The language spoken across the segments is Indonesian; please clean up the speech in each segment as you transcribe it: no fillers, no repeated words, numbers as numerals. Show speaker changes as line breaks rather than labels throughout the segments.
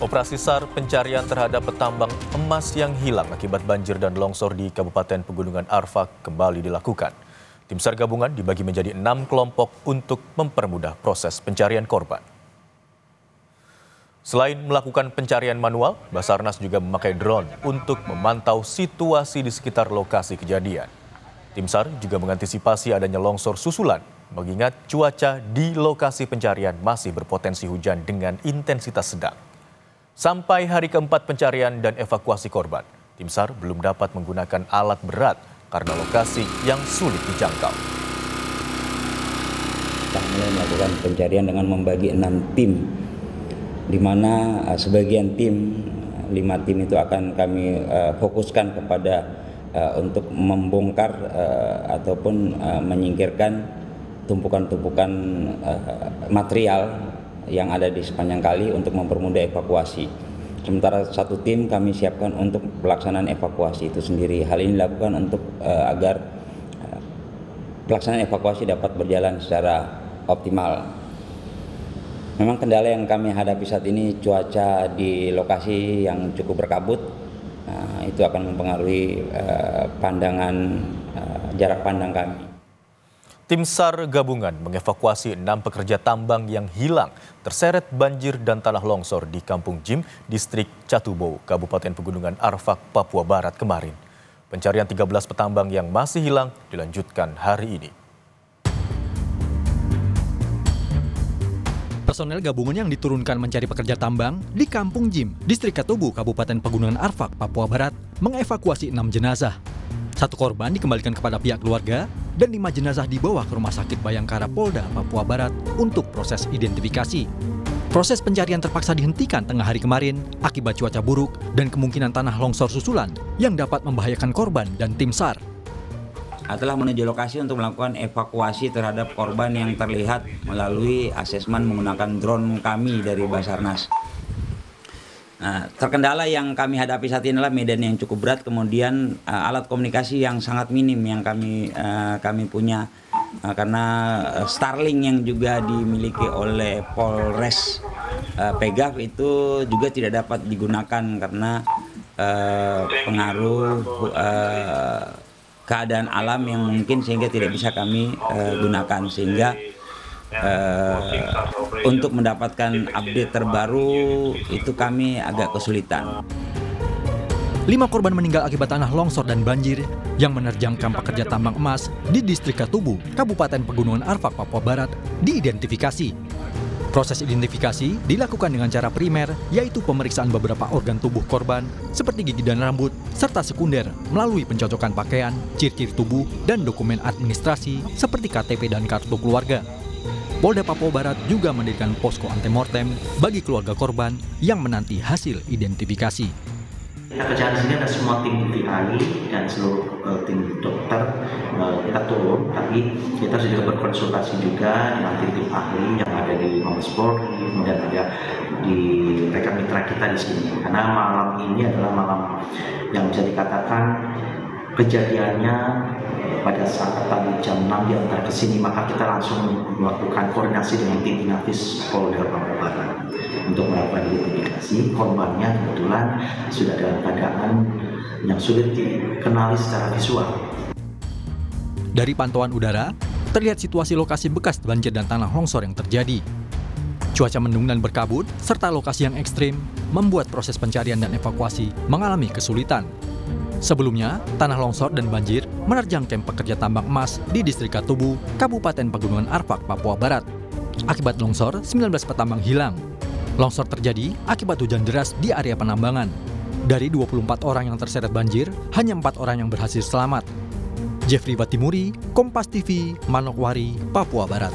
Operasi SAR pencarian terhadap petambang emas yang hilang akibat banjir dan longsor di Kabupaten Pegunungan Arfak kembali dilakukan. Tim SAR gabungan dibagi menjadi 6 kelompok untuk mempermudah proses pencarian korban. Selain melakukan pencarian manual, Basarnas juga memakai drone untuk memantau situasi di sekitar lokasi kejadian. Tim SAR juga mengantisipasi adanya longsor susulan, mengingat cuaca di lokasi pencarian masih berpotensi hujan dengan intensitas sedang. Sampai hari keempat pencarian dan evakuasi korban, tim SAR belum dapat menggunakan alat berat karena lokasi yang sulit dijangkau.
Kami melakukan pencarian dengan membagi 6 tim, di mana sebagian tim, 5 tim itu akan kami fokuskan kepada untuk membongkar ataupun menyingkirkan tumpukan-tumpukan material yang ada di sepanjang kali untuk mempermudah evakuasi. Sementara 1 tim kami siapkan untuk pelaksanaan evakuasi itu sendiri. Hal ini dilakukan untuk agar pelaksanaan evakuasi dapat berjalan secara optimal. Memang kendala yang kami hadapi saat ini cuaca di lokasi yang cukup berkabut. Itu akan mempengaruhi jarak pandang kami.
Tim SAR gabungan mengevakuasi 6 pekerja tambang yang hilang terseret banjir dan tanah longsor di Kampung Jim, Distrik Catubo, Kabupaten Pegunungan Arfak, Papua Barat kemarin. Pencarian 13 petambang yang masih hilang dilanjutkan hari ini.
Personel gabungan yang diturunkan mencari pekerja tambang di Kampung Jim, Distrik Catubo, Kabupaten Pegunungan Arfak, Papua Barat, mengevakuasi 6 jenazah. 1 korban dikembalikan kepada pihak keluarga dan 5 jenazah dibawa ke Rumah Sakit Bayangkara Polda, Papua Barat untuk proses identifikasi. Proses pencarian terpaksa dihentikan tengah hari kemarin akibat cuaca buruk dan kemungkinan tanah longsor susulan yang dapat membahayakan korban dan tim SAR.
Telah menuju lokasi untuk melakukan evakuasi terhadap korban yang terlihat melalui asesmen menggunakan drone kami dari Basarnas. Terkendala yang kami hadapi saat ini adalah medan yang cukup berat, kemudian alat komunikasi yang sangat minim yang kami punya, karena Starlink yang juga dimiliki oleh Polres Pegav itu juga tidak dapat digunakan karena pengaruh keadaan alam yang mungkin sehingga tidak bisa kami gunakan, sehingga untuk mendapatkan update terbaru itu kami agak kesulitan.
5 korban meninggal akibat tanah longsor dan banjir yang menerjang kamp pekerja tambang emas di Distrik Catubo, Kabupaten Pegunungan Arfak, Papua Barat, diidentifikasi. Proses identifikasi dilakukan dengan cara primer, yaitu pemeriksaan beberapa organ tubuh korban seperti gigi dan rambut, serta sekunder melalui pencocokan pakaian, ciri-ciri tubuh, dan dokumen administrasi seperti KTP dan kartu keluarga. Polda Papua Barat juga mendirikan posko antemortem bagi keluarga korban yang menanti hasil identifikasi.
Kita kerjaan di sini ada semua tim DVI dan seluruh tim dokter kita turun, tapi kita sudah berkonsultasi juga dengan tim ahli yang ada di Mabes Polri, kemudian ada di rekan mitra kita di sini. Karena malam ini adalah malam yang bisa dikatakan kejadiannya pada saat tadi jam 6 diantar ke sini, maka kita langsung melakukan koordinasi dengan tim Inafis Polda Papua Barat untuk melakukan identifikasi. Korbannya kebetulan sudah dalam keadaan yang sulit dikenali secara visual.
Dari pantauan udara, terlihat situasi lokasi bekas banjir dan tanah longsor yang terjadi. Cuaca mendung dan berkabut, serta lokasi yang ekstrim, membuat proses pencarian dan evakuasi mengalami kesulitan. Sebelumnya, tanah longsor dan banjir menerjang kamp pekerja tambang emas di Distrik Catubo, Kabupaten Pegunungan Arfak, Papua Barat. Akibat longsor, 19 petambang hilang. Longsor terjadi akibat hujan deras di area penambangan. Dari 24 orang yang terseret banjir, hanya 4 orang yang berhasil selamat. Jeffrey Batimuri, Kompas TV, Manokwari, Papua Barat.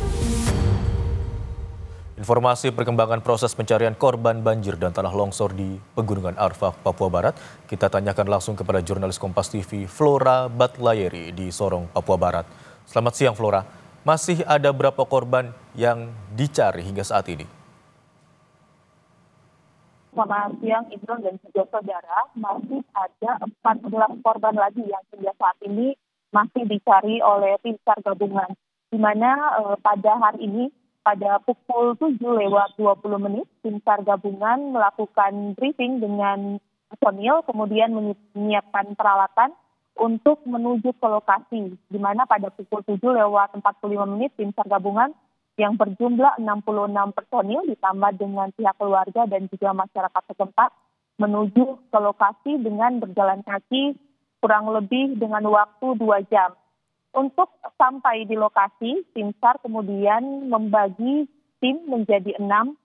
Informasi perkembangan proses pencarian korban banjir dan tanah longsor di Pegunungan Arfak, Papua Barat, kita tanyakan langsung kepada jurnalis Kompas TV Flora Batlayeri di Sorong, Papua Barat. Selamat siang Flora, masih ada berapa korban yang dicari hingga saat ini?
Selamat siang Ibron dan juga saudara, masih ada 14 korban lagi yang hingga saat ini masih dicari oleh tim SAR gabungan, di mana pada hari ini pada pukul 7:20 tim SAR gabungan melakukan briefing dengan personil, kemudian menyiapkan peralatan untuk menuju ke lokasi, di mana pada pukul 7:45 tim SAR gabungan yang berjumlah 66 personil ditambah dengan pihak keluarga dan juga masyarakat setempat menuju ke lokasi dengan berjalan kaki kurang lebih dengan waktu 2 jam. Untuk sampai di lokasi, tim SAR kemudian membagi tim menjadi 6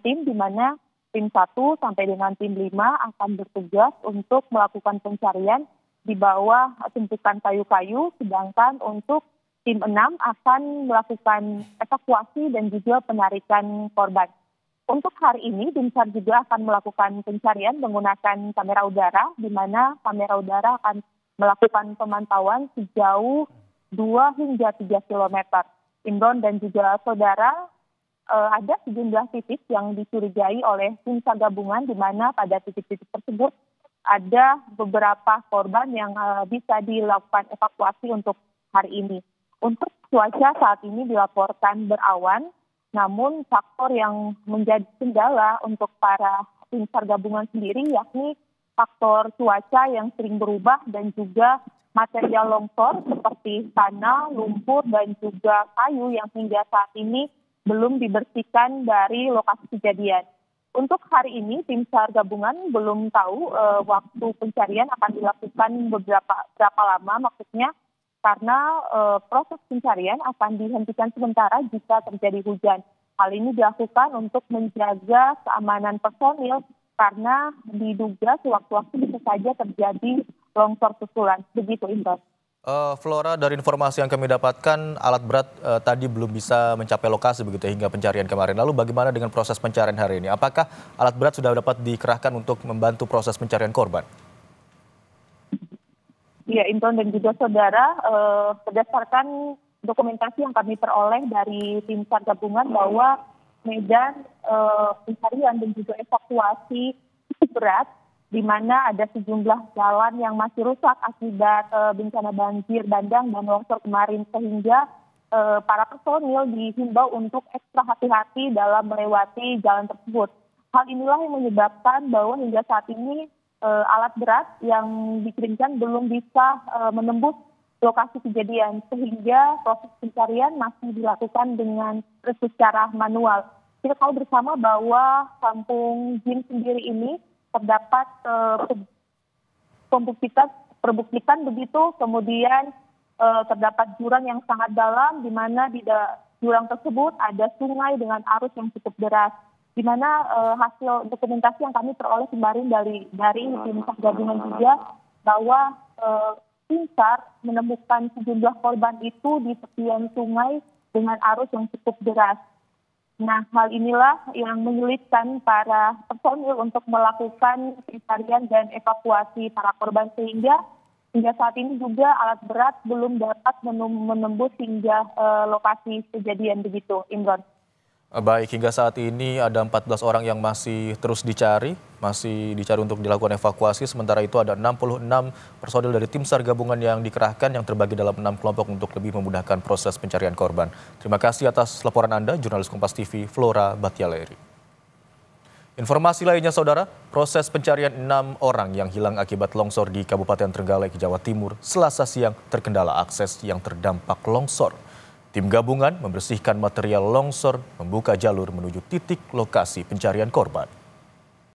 tim, di mana tim 1 sampai dengan tim 5 akan bertugas untuk melakukan pencarian di bawah tumpukan kayu-kayu, sedangkan untuk tim 6 akan melakukan evakuasi dan juga penarikan korban. Untuk hari ini, tim SAR juga akan melakukan pencarian menggunakan kamera udara, di mana kamera udara akan melakukan pemantauan sejauh 2 hingga 3 kilometer. Imron dan juga saudara, ada sejumlah titik yang dicurigai oleh tim SAR gabungan, di mana pada titik-titik tersebut ada beberapa korban yang bisa dilakukan evakuasi untuk hari ini. Untuk cuaca saat ini dilaporkan berawan, namun faktor yang menjadi kendala untuk para tim SAR gabungan sendiri yakni faktor cuaca yang sering berubah dan juga material longsor seperti tanah, lumpur, dan juga kayu yang hingga saat ini belum dibersihkan dari lokasi kejadian. Untuk hari ini, tim SAR gabungan belum tahu waktu pencarian akan dilakukan berapa lama, maksudnya karena proses pencarian akan dihentikan sementara jika terjadi hujan. Hal ini dilakukan untuk menjaga keamanan personil karena diduga sewaktu-waktu bisa saja terjadi longsor susulan. Begitu, Imron.
Flora, dari informasi yang kami dapatkan, alat berat tadi belum bisa mencapai lokasi begitu hingga pencarian kemarin. Lalu bagaimana dengan proses pencarian hari ini? Apakah alat berat sudah dapat dikerahkan untuk membantu proses pencarian korban?
Ya, Imron dan juga saudara, berdasarkan dokumentasi yang kami peroleh dari tim SAR gabungan bahwa medan pencarian dan juga evakuasi cukup berat, di mana ada sejumlah jalan yang masih rusak akibat bencana banjir bandang dan longsor kemarin, sehingga para personil dihimbau untuk ekstra hati-hati dalam melewati jalan tersebut. Hal inilah yang menyebabkan bahwa hingga saat ini alat berat yang dikirimkan belum bisa menembus lokasi kejadian, sehingga proses pencarian masih dilakukan dengan secara manual. Kita tahu bersama bahwa Kampung Jin sendiri ini terdapat perbuktikan begitu, kemudian terdapat jurang yang sangat dalam, di mana di jurang tersebut ada sungai dengan arus yang cukup deras, di mana hasil dokumentasi yang kami peroleh kemarin dari tim SAR gabungan juga bahwa tim SAR menemukan sejumlah korban itu di tepian sungai dengan arus yang cukup deras. Nah, hal inilah yang menyulitkan para personil untuk melakukan pencarian dan evakuasi para korban, sehingga hingga saat ini juga alat berat belum dapat menembus hingga lokasi kejadian begitu, Imron.
Baik, hingga saat ini ada 14 orang yang masih terus dicari untuk dilakukan evakuasi. Sementara itu ada 66 personil dari tim SAR gabungan yang dikerahkan yang terbagi dalam 6 kelompok untuk lebih memudahkan proses pencarian korban. Terima kasih atas laporan Anda, jurnalis Kompas TV Flora Batialeri. Informasi lainnya, saudara, proses pencarian 6 orang yang hilang akibat longsor di Kabupaten Trenggalek, Jawa Timur, Selasa siang terkendala akses yang terdampak longsor. Tim gabungan membersihkan material longsor, membuka jalur menuju titik lokasi pencarian korban.